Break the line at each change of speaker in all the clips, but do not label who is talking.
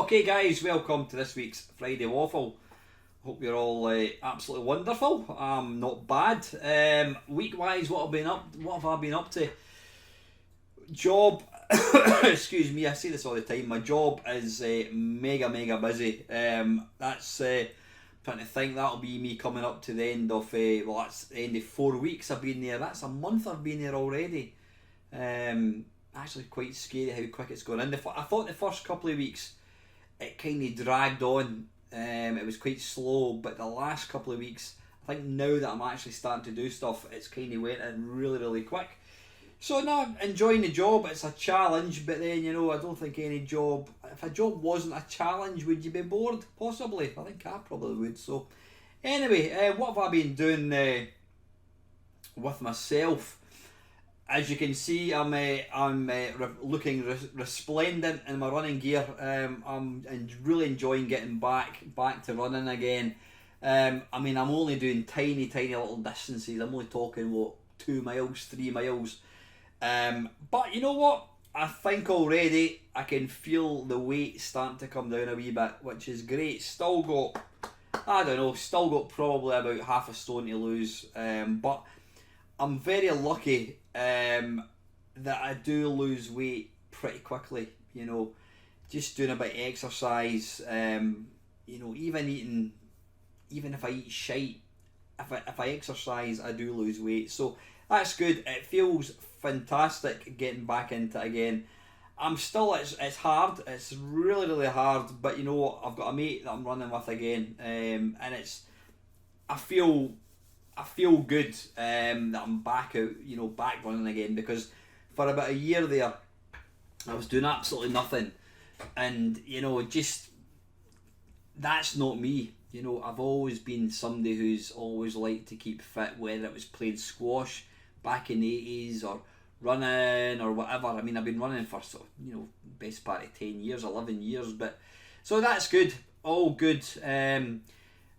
Okay guys, welcome to this week's Friday Waffle. Hope you're all absolutely wonderful. Not bad. Week-wise, what have I been up to? Job, excuse me, I say this all the time. My job is mega busy. That's trying to think that'll be me coming up to the end of that's the end of 4 weeks I've been there. That's a month I've been there already. Actually quite scary how quick it's gone in. I thought the first couple of weeks it kind of dragged on. It was quite slow, but the last couple of weeks, I think now that I'm actually starting to do stuff, it's kind of went in really quick. So no, enjoying the job. It's a challenge, but then I don't think any job. If a job wasn't a challenge, would you be bored? Possibly. I think I probably would. So anyway, what have I been doing with myself? As you can see, I'm looking resplendent in my running gear. I'm really enjoying getting back to running again. I mean, I'm only doing tiny little distances. I'm only talking 2 miles, 3 miles. But you know what? I think already I can feel the weight starting to come down a wee bit, which is great. Still got probably about half a stone to lose. But I'm very lucky that I do lose weight pretty quickly. Just doing a bit of exercise. Even if I eat shite, if I exercise, I do lose weight. So that's good. It feels fantastic getting back into it again. I'm still, it's hard. It's really hard. But I've got a mate that I'm running with again, and I feel good that I'm back out, back running again, because for about a year there, I was doing absolutely nothing, and just that's not me. I've always been somebody who's always liked to keep fit, whether it was playing squash back in the 80s or running or whatever. I mean, I've been running for best part of 10 years, 11 years, but so that's good, all good.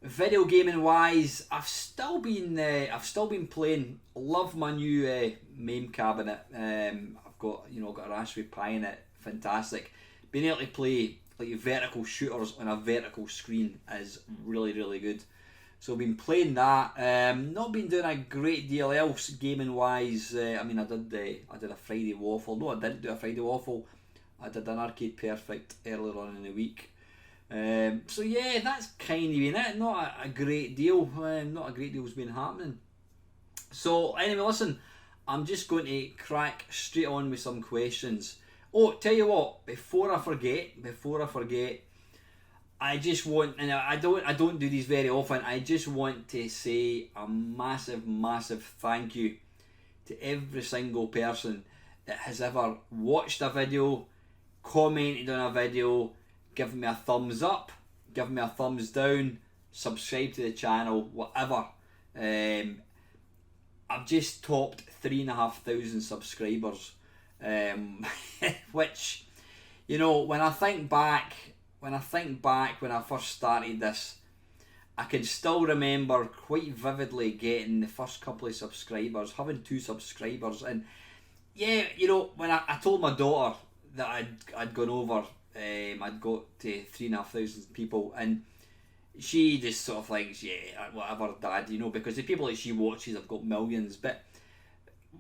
Video gaming wise, I've still been playing. Love my new MAME cabinet. I've got a Raspberry Pi in it. Fantastic. Being able to play like vertical shooters on a vertical screen is really good. So I've been playing that. Not been doing a great deal else gaming wise. I mean, I did a Friday Waffle. No, I didn't do a Friday Waffle. I did an Arcade Perfect earlier on in the week. So yeah, that's kind of been it. Not a great deal. Not a great deal's been happening. So anyway, listen, I'm just going to crack straight on with some questions. Oh, tell you what, before I forget, I just want, and I don't do these very often. I just want to say a massive thank you to every single person that has ever watched a video, commented on a video, given me a thumbs up, given me a thumbs down, subscribe to the channel, whatever. I've just topped 3,500 subscribers, which, when I think back when I first started this, I can still remember quite vividly getting the first couple of subscribers, having 2 subscribers, and yeah, when I told my daughter that I'd gone over, I'd got to 3,500 people, and she just sort of thinks, yeah, whatever, Dad, because the people that she watches have got millions. But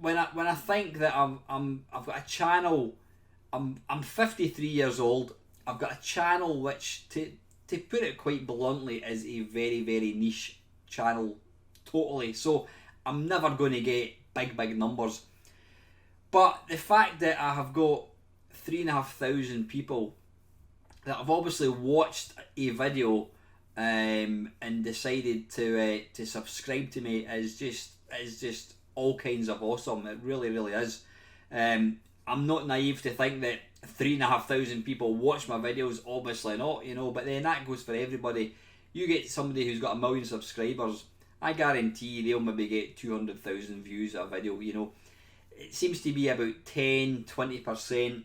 when I think that I've got a channel, I'm 53 years old. I've got a channel which, to put it quite bluntly, is a very niche channel, totally. So I'm never going to get big numbers. But the fact that I have got 3,500 people that have obviously watched a video and decided to subscribe to me is just all kinds of awesome. It really is. I'm not naive to think that 3,500 people watch my videos. Obviously not, but then that goes for everybody. You get somebody who's got 1 million subscribers, I guarantee they'll maybe get 200,000 views of a video. It seems to be about 10-20%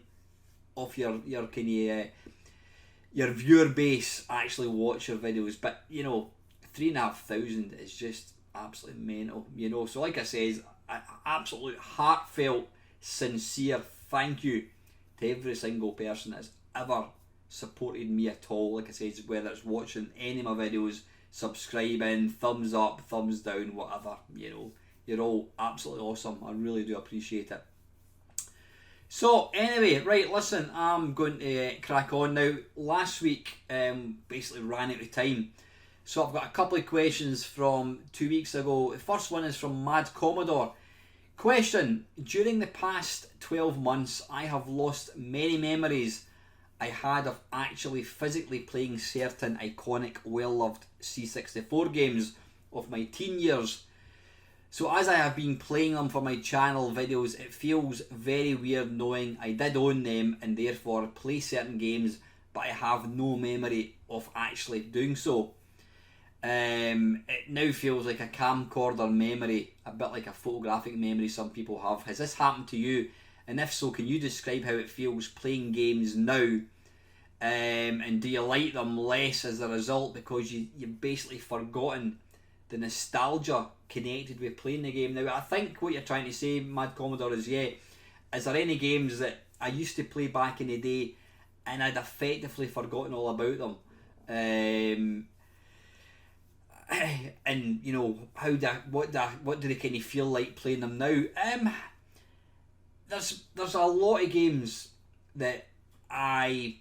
of your kind of your viewer base actually watch your videos, but 3,500 is just absolutely mental. So like I says, absolute heartfelt, sincere thank you to every single person that's ever supported me at all. Like I said, whether it's watching any of my videos, subscribing, thumbs up, thumbs down, whatever, you're all absolutely awesome. I really do appreciate it. So anyway, right, listen, I'm going to crack on now. Last week basically ran out of time, so I've got a couple of questions from 2 weeks ago. The first one is from Mad Commodore. Question: during the past 12 months, I have lost many memories I had of actually physically playing certain iconic, well-loved C64 games of my teen years. So as I have been playing them for my channel videos, it feels very weird knowing I did own them and therefore play certain games, but I have no memory of actually doing so. It now feels like a camcorder memory, a bit like a photographic memory some people have. Has this happened to you? And if so, can you describe how it feels playing games now? And do you like them less as a result because you've basically forgotten the nostalgia connected with playing the game? Now, I think what you're trying to say, Mad Commodore, is is there any games that I used to play back in the day and I'd effectively forgotten all about them? And what do they kind of feel like playing them now? There's a lot of games that I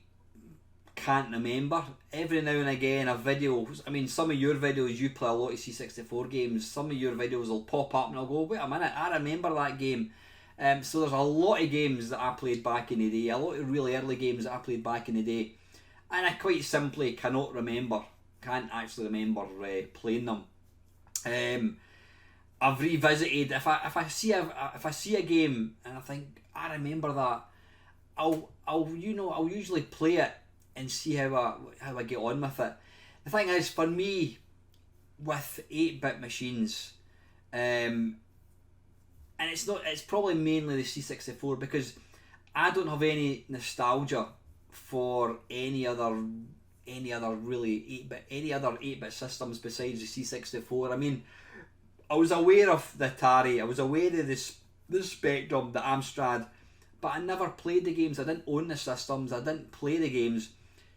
can't remember. Every now and again a video, I mean, some of your videos, you play a lot of C64 games, some of your videos will pop up and I'll go, wait a minute, I remember that game. So there's a lot of games that I played back in the day, a lot of really early games that I played back in the day, and I quite simply can't actually remember playing them. I've revisited, if I see a game and I think I remember that, I'll usually play it and see how I get on with it. The thing is, for me, with 8-bit machines, and it's probably mainly the C64, because I don't have any nostalgia for any other really 8-bit systems besides the C64. I mean, I was aware of the Atari, I was aware of the Spectrum, the Amstrad, but I never played the games. I didn't own the systems, I didn't play the games.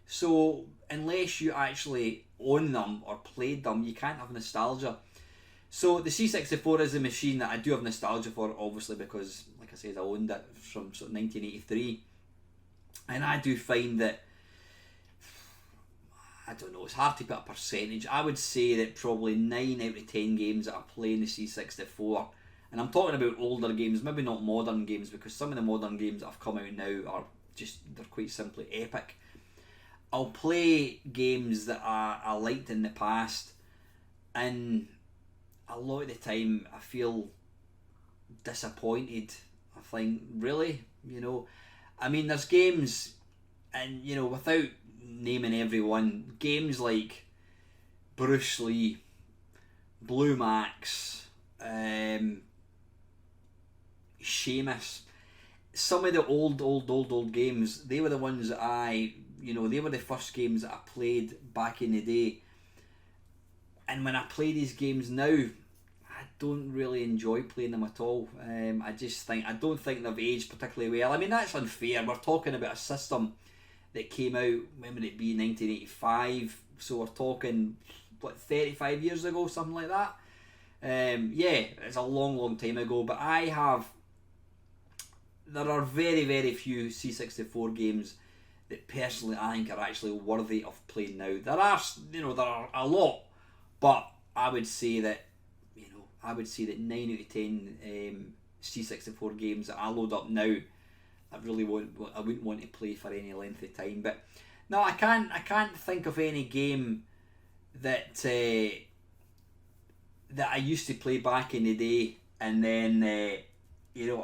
So unless you actually own them or played them, you can't have nostalgia. So the C64 is a machine that I do have nostalgia for, obviously, because, like I said, I owned it from sort of 1983. And I do find that, I don't know, it's hard to put a percentage. I would say that probably 9 out of 10 games that I play in the C64, and I'm talking about older games, maybe not modern games, because some of the modern games that have come out now are just, they're quite simply epic. I'll play games that I liked in the past, and a lot of the time I feel disappointed. I think, really? I mean, there's games, and without naming everyone, games like Bruce Lee, Blue Max, Seamus, some of the old games, they were the ones that they were the first games that I played back in the day. And when I play these games now, I don't really enjoy playing them at all. I don't think they've aged particularly well. I mean, that's unfair. We're talking about a system that came out, when would it be, 1985? So we're talking, 35 years ago, something like that. It's a long time ago, but there are very, very few C64 games that personally I think are actually worthy of playing now. There are a lot, but I would say that 9 out of 10 C64 games that I load up now, I wouldn't want to play for any length of time. But no, I can't think of any game that I used to play back in the day and then I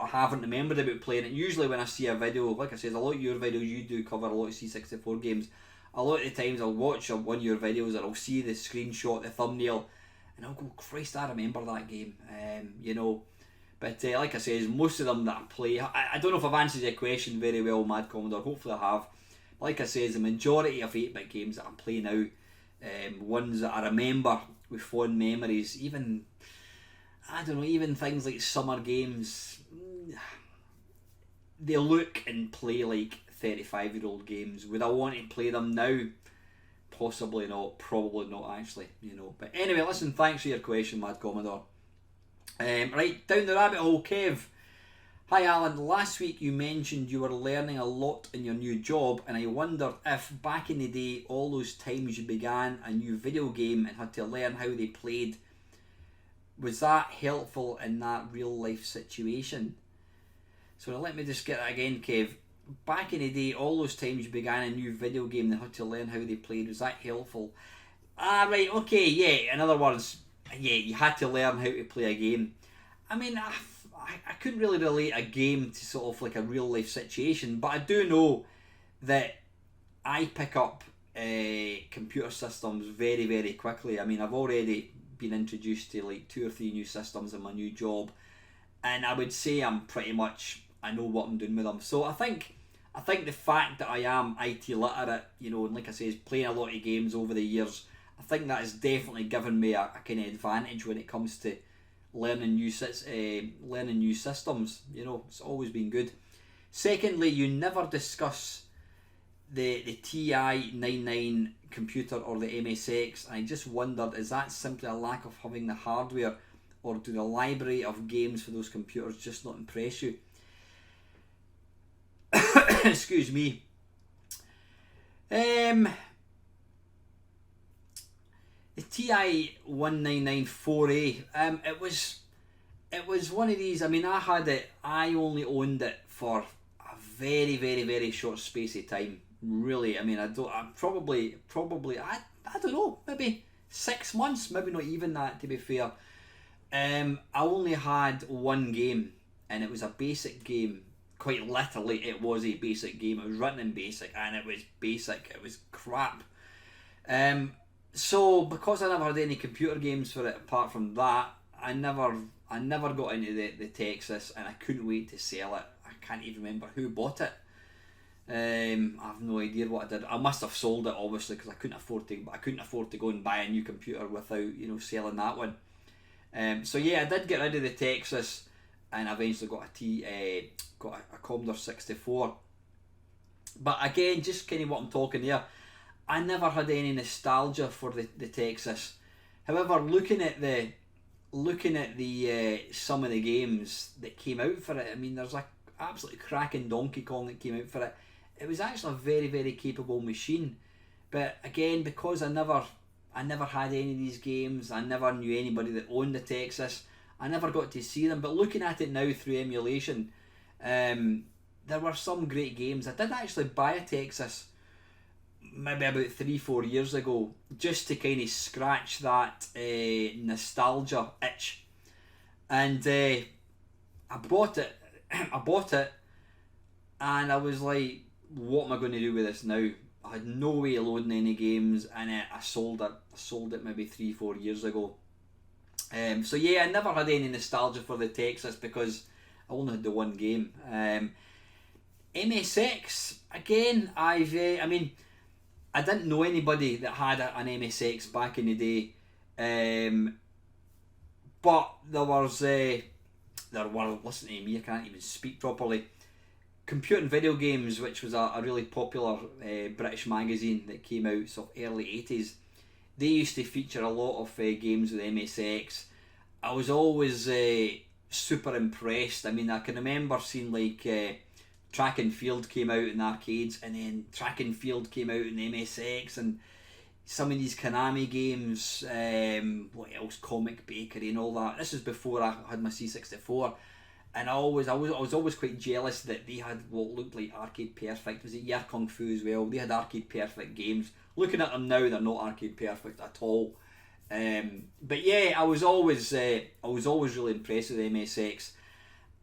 haven't remembered about playing it. Usually when I see a video, like I said, a lot of your videos, you do cover a lot of C64 games. A lot of the times I'll watch one of your videos and I'll see the screenshot, the thumbnail, and I'll go, Christ, I remember that game. But like I said, most of them that I play, I don't know if I've answered your question very well, Mad Commodore, hopefully I have. But like I said, the majority of 8-bit games that I'm playing now, ones that I remember with fond memories, even things like summer games, they look and play like 35-year-old games. Would I want to play them now? Possibly not. Probably not, actually. But anyway, listen, thanks for your question, Mad Commodore. Right, down the rabbit hole, Kev. Hi Alan, last week you mentioned you were learning a lot in your new job, and I wondered if back in the day, all those times you began a new video game and had to learn how they played, was that helpful in that real life situation? So let me just get that again, Kev. Back in the day, all those times you began a new video game and had to learn how they played, was that helpful? Right, okay, yeah, in other words, yeah, you had to learn how to play a game. I mean, I couldn't really relate a game to sort of like a real life situation, but I do know that I pick up computer systems very, very quickly. I mean, I've already been introduced to like 2 or 3 new systems in my new job, and I would say I know what I'm doing with them. So I think the fact that I am IT literate, and like I say, playing a lot of games over the years, I think that has definitely given me a kind of advantage when it comes to learning new systems. It's always been good. Secondly, you never discuss the TI-99 computer or the MSX. I just wondered, is that simply a lack of having the hardware, or do the library of games for those computers just not impress you? Excuse me. The TI-199 4A, it was one of these. I mean, I only owned it for a very, very, very short space of time. Really, I mean, I don't know, maybe 6 months, maybe not even that, to be fair. I only had one game, and it was a basic game. Quite literally, it was a basic game. It was written in BASIC, and it was basic. It was crap. So because I never had any computer games for it apart from that, I never got into the Texas, and I couldn't wait to sell it. I can't even remember who bought it. I have no idea what I did. I must have sold it, obviously, because I couldn't afford to go and buy a new computer without selling that one. So yeah, I did get rid of the Texas, and I eventually got a Commodore 64. But again, just kind of what I'm talking there, I never had any nostalgia for the Texas. However, looking at the some of the games that came out for it, I mean, there's a absolutely cracking Donkey Kong that came out for it. It was actually a very, very capable machine. But again, because I never had any of these games, I never knew anybody that owned the Texas, I never got to see them. But looking at it now through emulation, there were some great games. I did actually buy a Texas maybe about 3-4 years ago, just to kind of scratch that nostalgia itch. And I bought it, and I was like, what am I going to do with this now? I had no way of loading any games, and I sold it maybe 3-4 years ago. So yeah, I never had any nostalgia for the Texas because I only had the one game. MSX, again, I mean, I didn't know anybody that had an MSX back in the day, but there were, listen to me, I can't even speak properly, Computer and Video Games, which was a really popular British magazine that came out sort of early 80s. They used to feature a lot of games with MSX. I was always super impressed. I mean, I can remember seeing like Track and Field came out in arcades, and then Track and Field came out in MSX, and some of these Konami games, what else, Comic Bakery and all that. This is before I had my C64, and I was always quite jealous that they had what looked like arcade perfect. Was it Yer Kung Fu as well? They had arcade perfect games. Looking at them now, they're not arcade perfect at all. But yeah, I was always really impressed with MSX.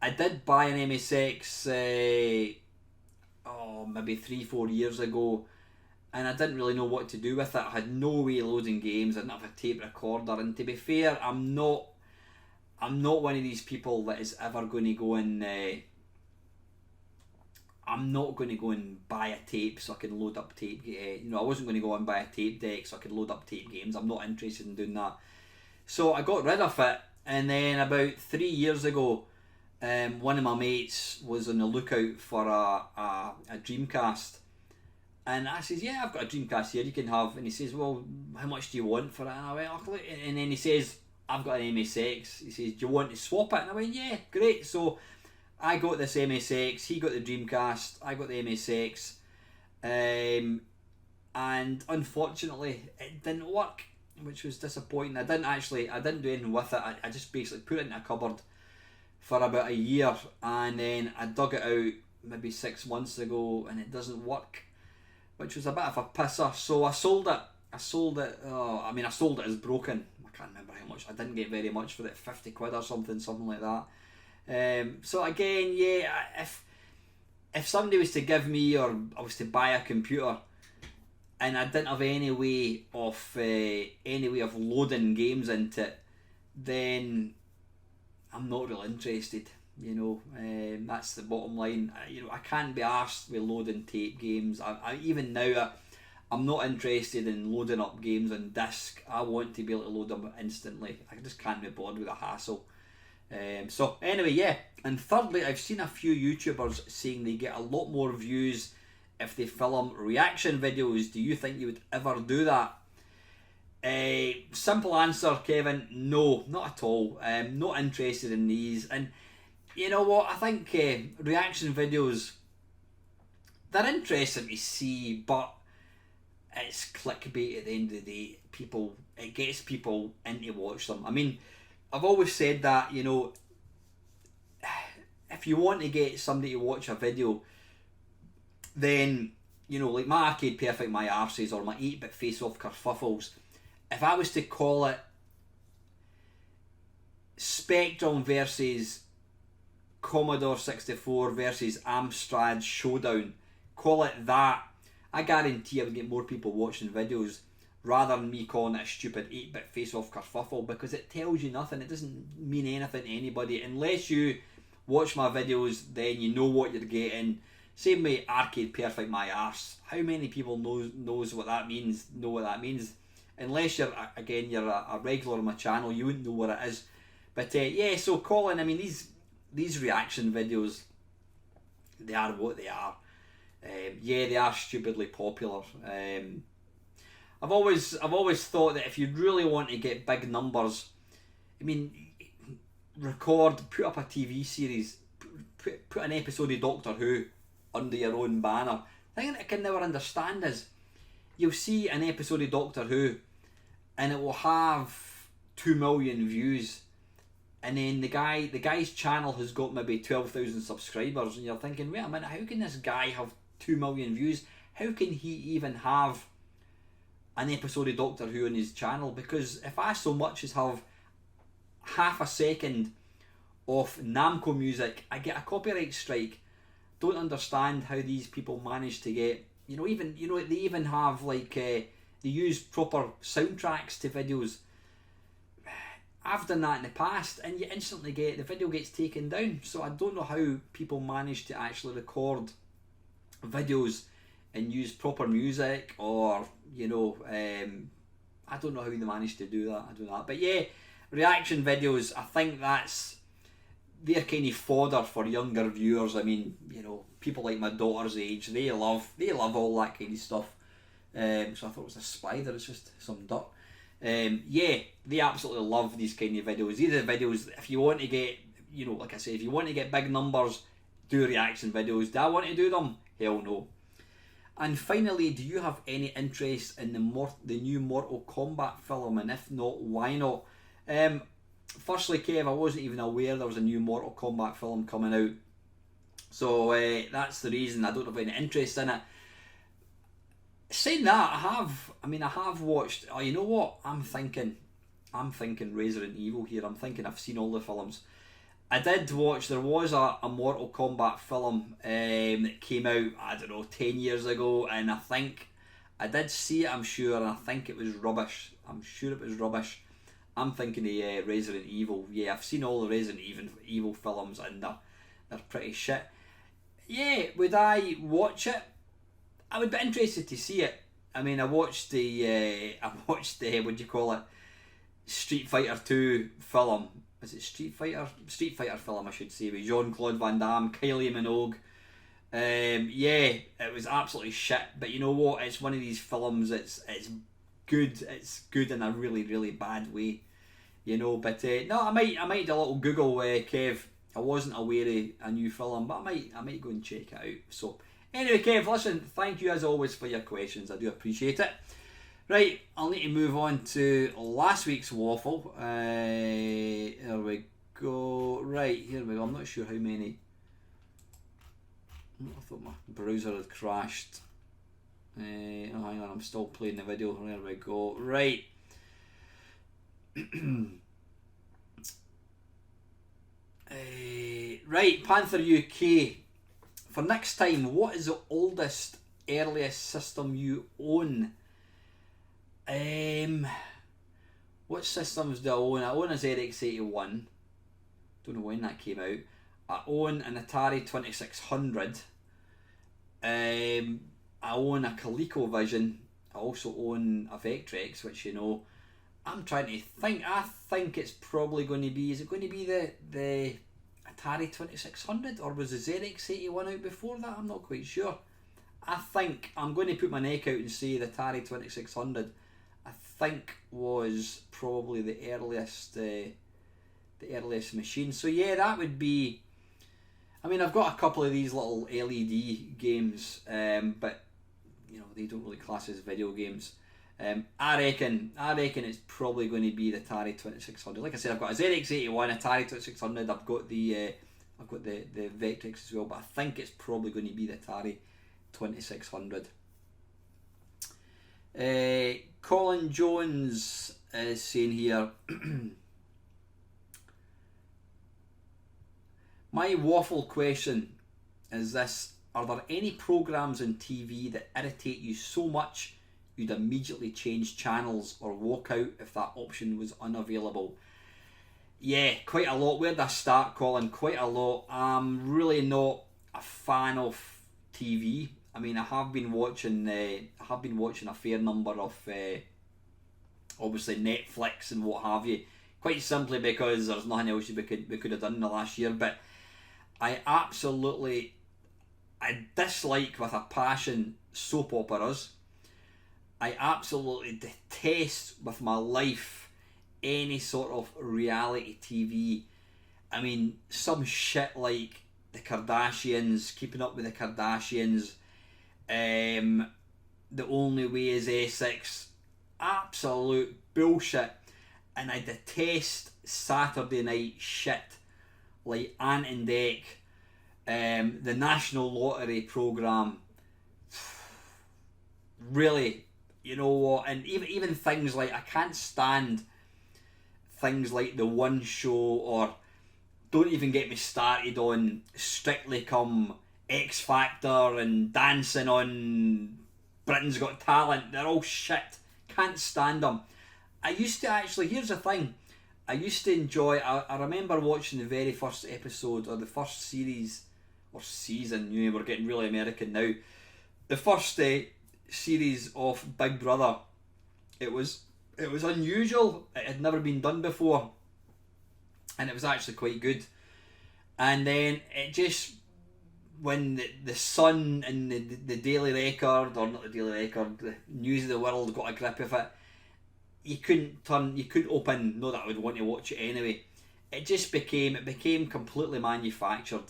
I did buy an MSX maybe 3-4 years ago, and I didn't really know what to do with it. I had no way of loading games. I didn't have a tape recorder, and to be fair, I'm not one of these people that is ever going to go and I'm not going to go and buy a tape so I can load up tape. I wasn't going to go and buy a tape deck so I could load up tape games. I'm not interested in doing that. So I got rid of it, and then about 3 years ago, one of my mates was on the lookout for a Dreamcast. And I says, yeah, I've got a Dreamcast here, you can have. And he says, well, how much do you want for it? And I went, oh, and then he says, I've got an MSX. He says, do you want to swap it? And I went, yeah, great. So I got this MSX, he got the Dreamcast, I got the MSX. And unfortunately, it didn't work, which was disappointing. I didn't do anything with it. I just basically put it in a cupboard for about a year, and then I dug it out maybe 6 months ago, and it doesn't work, which was a bit of a pisser. So I sold it. I sold it as broken. I can't remember how much. I didn't get very much for it, 50 quid or something like that. So again, yeah, if somebody was to give me, or I was to buy a computer, and I didn't have any way of loading games into it, then I'm not really interested. That's the bottom line. I can't be arsed with loading tape games. Even now, I'm not interested in loading up games on disc. I want to be able to load them instantly. I just can't be bothered with the hassle. So anyway, yeah. And thirdly, I've seen a few YouTubers saying they get a lot more views if they film reaction videos. Do you think you would ever do that? Simple answer, Kevin, no, not at all. Not interested in these. And you know what, I think reaction videos, they're interesting to see, but it's clickbait at the end of the day. It gets people in to watch them. I mean, I've always said that, if you want to get somebody to watch a video, then, like my Arcade Perfect My Arses or my 8-bit face-off kerfuffles, if I was to call it Spectrum versus Commodore 64 versus Amstrad Showdown, call it that, I guarantee I would get more people watching videos rather than me calling it a stupid 8-bit face-off kerfuffle, because it tells you nothing. It doesn't mean anything to anybody. Unless you watch my videos, then you know what you're getting. Same with Arcade Perfect My Arse. How many people knows what that means? Know what that means? Unless you're a regular on my channel, you wouldn't know what it is. But yeah, so Colin, I mean, these reaction videos, they are what they are. Yeah, they are stupidly popular. I've always thought that if you really want to get big numbers, I mean, put up a TV series, put an episode of Doctor Who under your own banner. The thing that I can never understand is, you'll see an episode of Doctor Who, and it will have 2 million views, and then the guy's channel has got maybe 12,000 subscribers, and you're thinking, wait a minute, how can this guy have 2 million views? How can he even have an episode of Doctor Who on his channel? Because if I so much as have half a second of Namco music, I get a copyright strike. Don't understand how these people manage to get, they even have they use proper soundtracks to videos. I've done that in the past, and you instantly the video gets taken down. So I don't know how people manage to actually record videos and use proper music, or I don't know how they manage to do that. I don't know. But yeah, reaction videos, I think they're kind of fodder for younger viewers. I mean, people like my daughter's age, they love all that kind of stuff. So I thought it was a spider, it's just some dirt. Yeah, they absolutely love these kind of videos. These are the videos, if you want to get, like I say, if you want to get big numbers, do reaction videos. Do I want to do them? Hell no. And finally, do you have any interest in the new Mortal Kombat film? And if not, why not? Firstly, Kev, I wasn't even aware there was a new Mortal Kombat film coming out. So that's the reason I don't have any interest in it. Saying that, I have watched. Oh, you know what? I'm thinking Resident Evil here. I'm thinking I've seen all the films. I did watch. There was a Mortal Kombat film that came out, I don't know, 10 years ago, and I think I did see it. I'm sure, and I think it was rubbish. I'm sure it was rubbish. I'm thinking of Resident Evil. Yeah, I've seen all the Resident Evil films, and they're pretty shit. Yeah, would I watch it? I would be interested to see it. I mean, I watched the what do you call it, Street Fighter 2 film, is it Street Fighter film, I should say, with Jean-Claude Van Damme, Kylie Minogue. Yeah, it was absolutely shit. But you know what? It's one of these films. It's good. It's good in a really, really bad way. You know, but no, I might do a little Google, Kev. I wasn't aware of a new film, but I might go and check it out. So anyway, Kev, listen, thank you as always for your questions. I do appreciate it. Right, I'll need to move on to last week's waffle. Here we go. Right, here we go. I'm not sure how many. I thought my browser had crashed. Oh, hang on, I'm still playing the video. There we go. Right. Right, Panther UK. For next time, what is the oldest, earliest system you own? What systems do I own? I own a ZX81. Don't know when that came out. I own an Atari 2600. I own a ColecoVision. I also own a Vectrex, which you know. I'm trying to think. I think it's probably going to be. Is it going to be the Atari 2600 or was the ZX81 out before that? I'm not quite sure. I think I'm going to put my neck out and say the Atari 2600. I think was probably the earliest machine. So yeah, that would be. I mean, I've got a couple of these little LED games, but you know they don't really class as video games. I reckon it's probably going to be the Atari 2600. Like I said, I've got a ZX81, Atari 2600. I've got the Vectrex as well, but I think it's probably going to be the Atari 2600. Colin Jones is saying here. My waffle question is this: are there any programs on TV that irritate you so much you'd immediately change channels or walk out if that option was unavailable? Yeah, quite a lot. Where'd I start, Colin? Quite a lot. I'm really not a fan of TV. I mean, I have been watching a fair number of obviously Netflix and what have you. Quite simply because there's nothing else we could have done in the last year. But I dislike with a passion soap operas. I absolutely detest with my life any sort of reality TV. I mean, some shit like the Kardashians, Keeping Up with the Kardashians, The Only Way is Essex, absolute bullshit. And I detest Saturday night shit like Ant and Dec, the National Lottery programme. Really, you know what? And even things like, I can't stand things like The One Show, or don't even get me started on Strictly Come X Factor and Dancing on Britain's Got Talent. They're all shit. Can't stand them. I used to actually, here's the thing, I used to enjoy, I remember watching the very first episode or the first series or season, you know, we're getting really American now, the first series of Big Brother. It was unusual, it had never been done before, and it was actually quite good. And then it just, when the Sun and the Daily Record, or not the Daily Record, the News of the World got a grip of it, you couldn't open, not that I would want to watch it anyway. It became completely manufactured.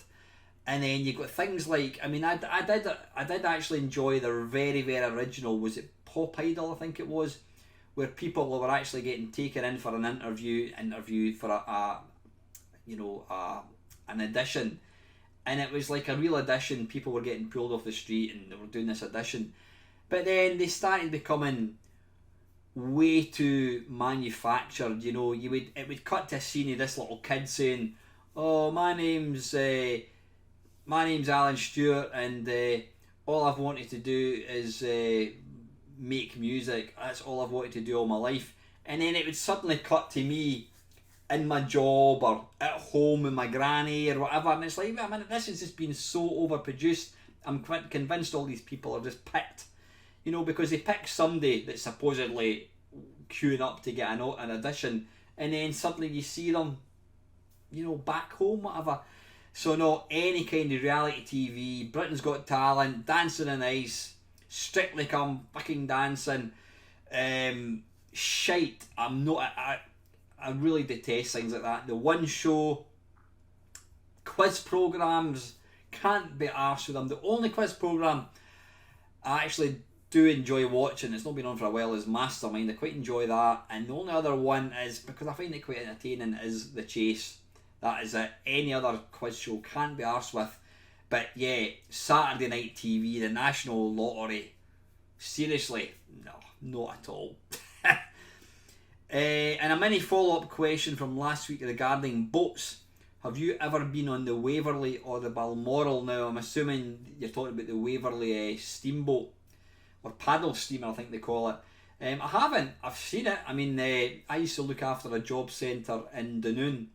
And then you got things like, I mean, I did actually enjoy their very, very original, was it Pop Idol, I think it was, where people were actually getting taken in for an interview for an audition, and it was like a real audition. People were getting pulled off the street and they were doing this audition, but then they started becoming way too manufactured. You know, it would cut to a scene of this little kid saying, "Oh, my name's Alan Stewart, and all I've wanted to do is make music. That's all I've wanted to do all my life." And then it would suddenly cut to me in my job or at home with my granny or whatever, and it's like, wait a minute, this has just been so overproduced. I'm convinced all these people are just picked, you know, because they pick somebody that's supposedly queuing up to get an audition, and then suddenly you see them back home, whatever. So not any kind of reality TV, Britain's Got Talent, Dancing on Ice, Strictly Come Fucking Dancing, shite. I really detest things like that. The One Show, quiz programmes, can't be arsed with them. The only quiz programme I actually do enjoy watching, it's not been on for a while, is Mastermind. I quite enjoy that. And the only other one is, because I find it quite entertaining, is The Chase. That is it. Any other quiz show can't be arsed with. But yeah, Saturday night TV, the National Lottery, seriously, no, not at all. And a mini follow-up question from last week regarding boats. Have you ever been on the Waverley or the Balmoral? Now, I'm assuming you're talking about the Waverley steamboat, or paddle steamer, I think they call it. I haven't. I've seen it. I mean, I used to look after a job centre in Dunoon,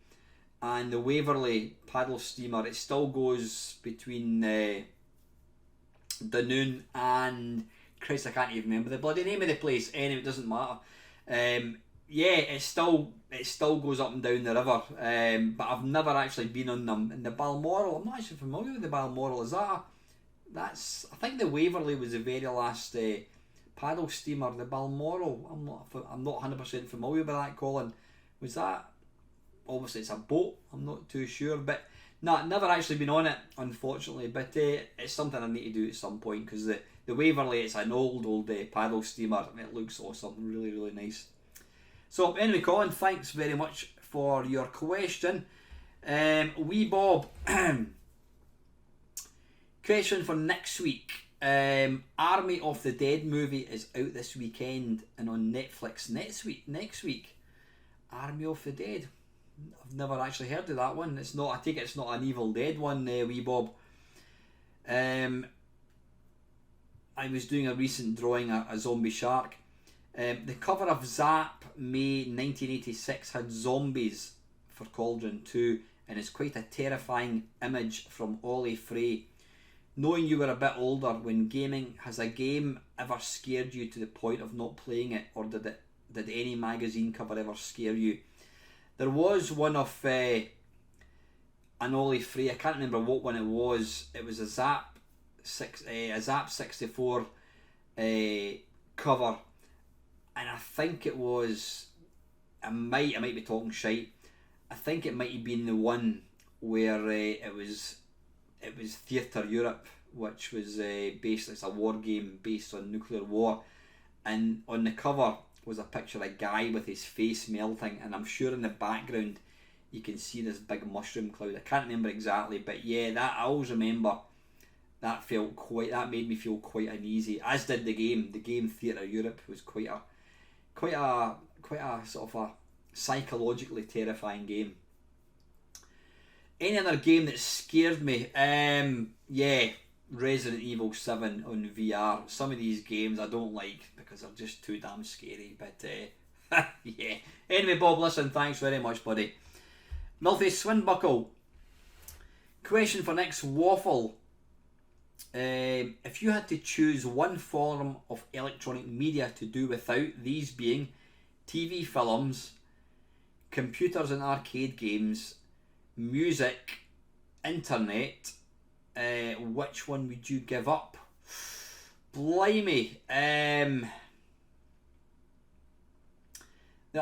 and the Waverley paddle steamer, it still goes between Dunoon and, Christ, I can't even remember the bloody name of the place. Anyway, it doesn't matter. Yeah, it still goes up and down the river, but I've never actually been on them. And the Balmoral, I'm not actually familiar with the Balmoral. Is that that's? I think the Waverley was the very last paddle steamer. The Balmoral, I'm not 100% familiar with that. Colin, was that? Obviously, it's a boat. I'm not too sure, but no, never actually been on it, unfortunately. But it's something I need to do at some point, because the Waverley, it's an old paddle steamer, and it looks awesome, really, really nice. So anyway, Colin, thanks very much for your question. Wee Bob, question for next week. Army of the Dead movie is out this weekend and on Netflix next week. Army of the Dead. I've never actually heard of that one. It's not. I take it it's not an Evil Dead one, Wee Bob. I was doing a recent drawing a zombie shark. The cover of Zap May 1986 had zombies for Cauldron 2, and it's quite a terrifying image from Ollie Frey. Knowing you were a bit older when gaming, has a game ever scared you to the point of not playing it, or did any magazine cover ever scare you? There was one of an Ollie Frey, I can't remember what one it was. It was a Zap 64 cover. And I think it was, I might be talking shite. I think it might have been the one where it was Theatre Europe, which was basically, it's a war game based on nuclear war. And on the cover was a picture of a guy with his face melting, and I'm sure in the background you can see this big mushroom cloud. I can't remember exactly, but yeah, that I always remember. That made me feel quite uneasy. As did the game. The game Theatre Europe was quite a sort of a psychologically terrifying game. Any other game that scared me? Yeah, Resident Evil 7 on VR. Some of these games I don't like because they're just too damn scary. But yeah. Anyway, Bob, listen, thanks very much, buddy. Milty Swinbuckle. Question for next Waffle. If you had to choose one form of electronic media to do without, these being TV films, computers and arcade games, music, internet, which one would you give up? Blimey. Now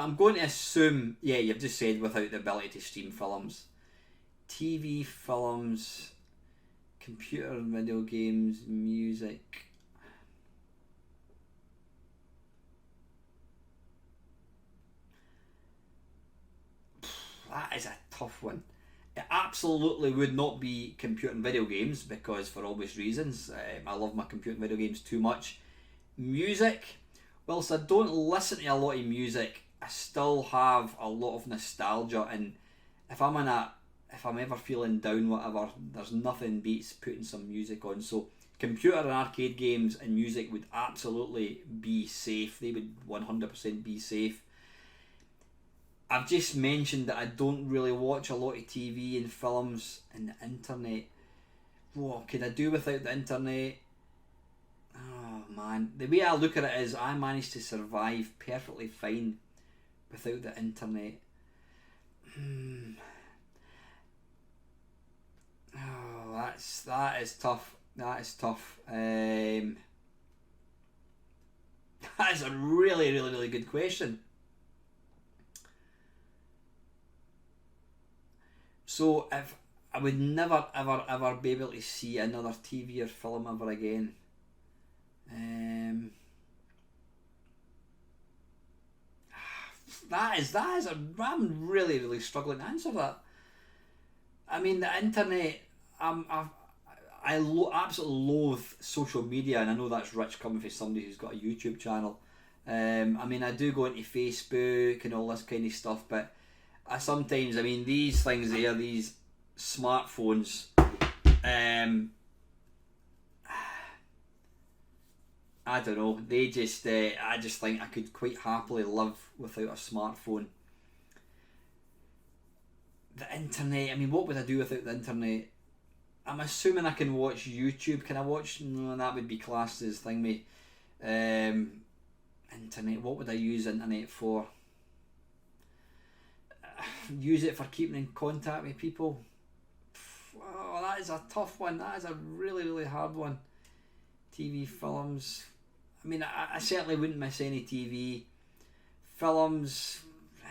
I'm going to assume, yeah, you've just said without the ability to stream films. TV, films, computer and video games, music. That is a tough one. It absolutely would not be computer and video games, because for obvious reasons. I love my computer and video games too much. Music, whilst I don't listen to a lot of music, I still have a lot of nostalgia, and if I'm ever feeling down, whatever, there's nothing beats putting some music on. So computer and arcade games and music would absolutely be safe. They would 100% be safe. I've just mentioned that I don't really watch a lot of TV and films and the internet. What could I do without the internet? Oh man, the way I look at it is I managed to survive perfectly fine without the internet. that is tough. That is tough. That is a really, really, really good question. So if I would never, ever, ever be able to see another TV or film ever again. I'm really, really struggling to answer that. I mean, the internet. Absolutely loathe social media, and I know that's rich coming from somebody who's got a YouTube channel. I mean, I do go into Facebook and all this kind of stuff, but I sometimes, I mean, these things here, these smartphones, I don't know. They just, I just think I could quite happily live without a smartphone. The internet. I mean, what would I do without the internet? I'm assuming I can watch YouTube. Can I watch? No, that would be classed as thingy. Internet. What would I use internet for? Use it for keeping in contact with people. Oh, that is a tough one. That is a really, really hard one. TV, films. I mean, I certainly wouldn't miss any TV. Films.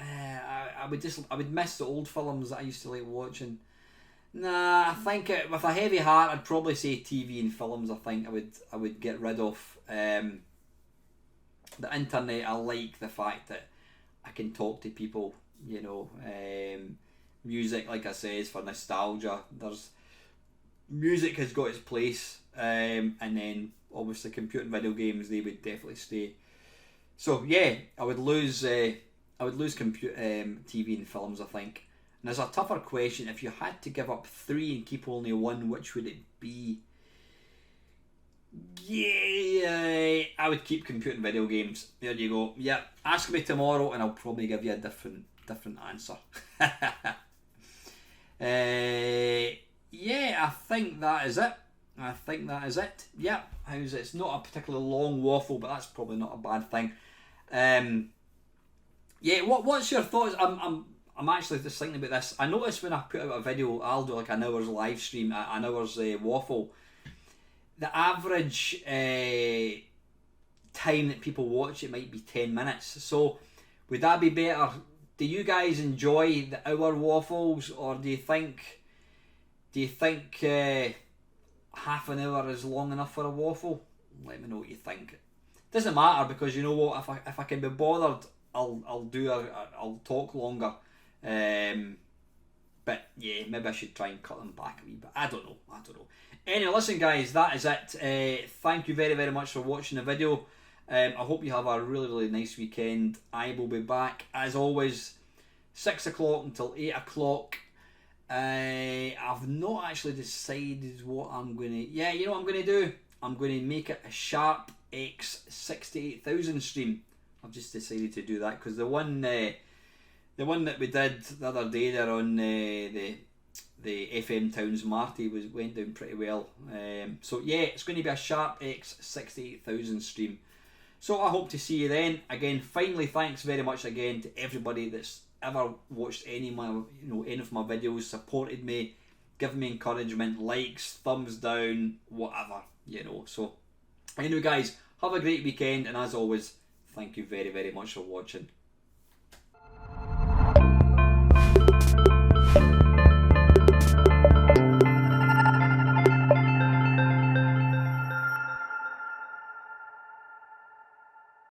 I would miss the old films that I used to like watching. Nah, I think with a heavy heart, I'd probably say TV and films. I think I would get rid of. The internet. I like the fact that I can talk to people. You know, music, like I say, is for nostalgia. Music has got its place, and then obviously computer and video games, they would definitely stay. So yeah, I would lose computer, TV and films, I think. And there's a tougher question. If you had to give up 3 and keep only 1, which would it be? Yeah, I would keep computer and video games. There you go. Yeah, ask me tomorrow and I'll probably give you a different answer. Yeah, I think that is it. Yeah, how's it? It's not a particularly long waffle, but that's probably not a bad thing. Yeah, what's your thoughts? I'm actually just thinking about this. I noticed when I put out a video, I'll do like an hour's live stream, an hour's waffle. The average time that people watch it might be 10 minutes. So would that be better? Do you guys enjoy the hour waffles, or do you think half an hour is long enough for a waffle? Let me know what you think. Doesn't matter, because you know what, if I can be bothered, I'll talk longer. But yeah, maybe I should try and cut them back a wee bit. I don't know. Anyway, listen guys, that is it. Thank you very, very much for watching the video. I hope you have a really, really nice weekend. I will be back as always 6 o'clock until 8 o'clock. I've not actually decided what I'm going to... Yeah, you know what I'm going to do? I'm going to make it a Sharp X68000 stream. I've just decided to do that because the one that we did the other day there on the FM Towns Marty went down pretty well. So yeah, it's going to be a Sharp X68000 stream. So I hope to see you then. Again, finally, thanks very much again to everybody that's ever watched any of my videos, supported me, given me encouragement, likes, thumbs down, whatever, So anyway guys, have a great weekend, and as always, thank you very, very much for watching.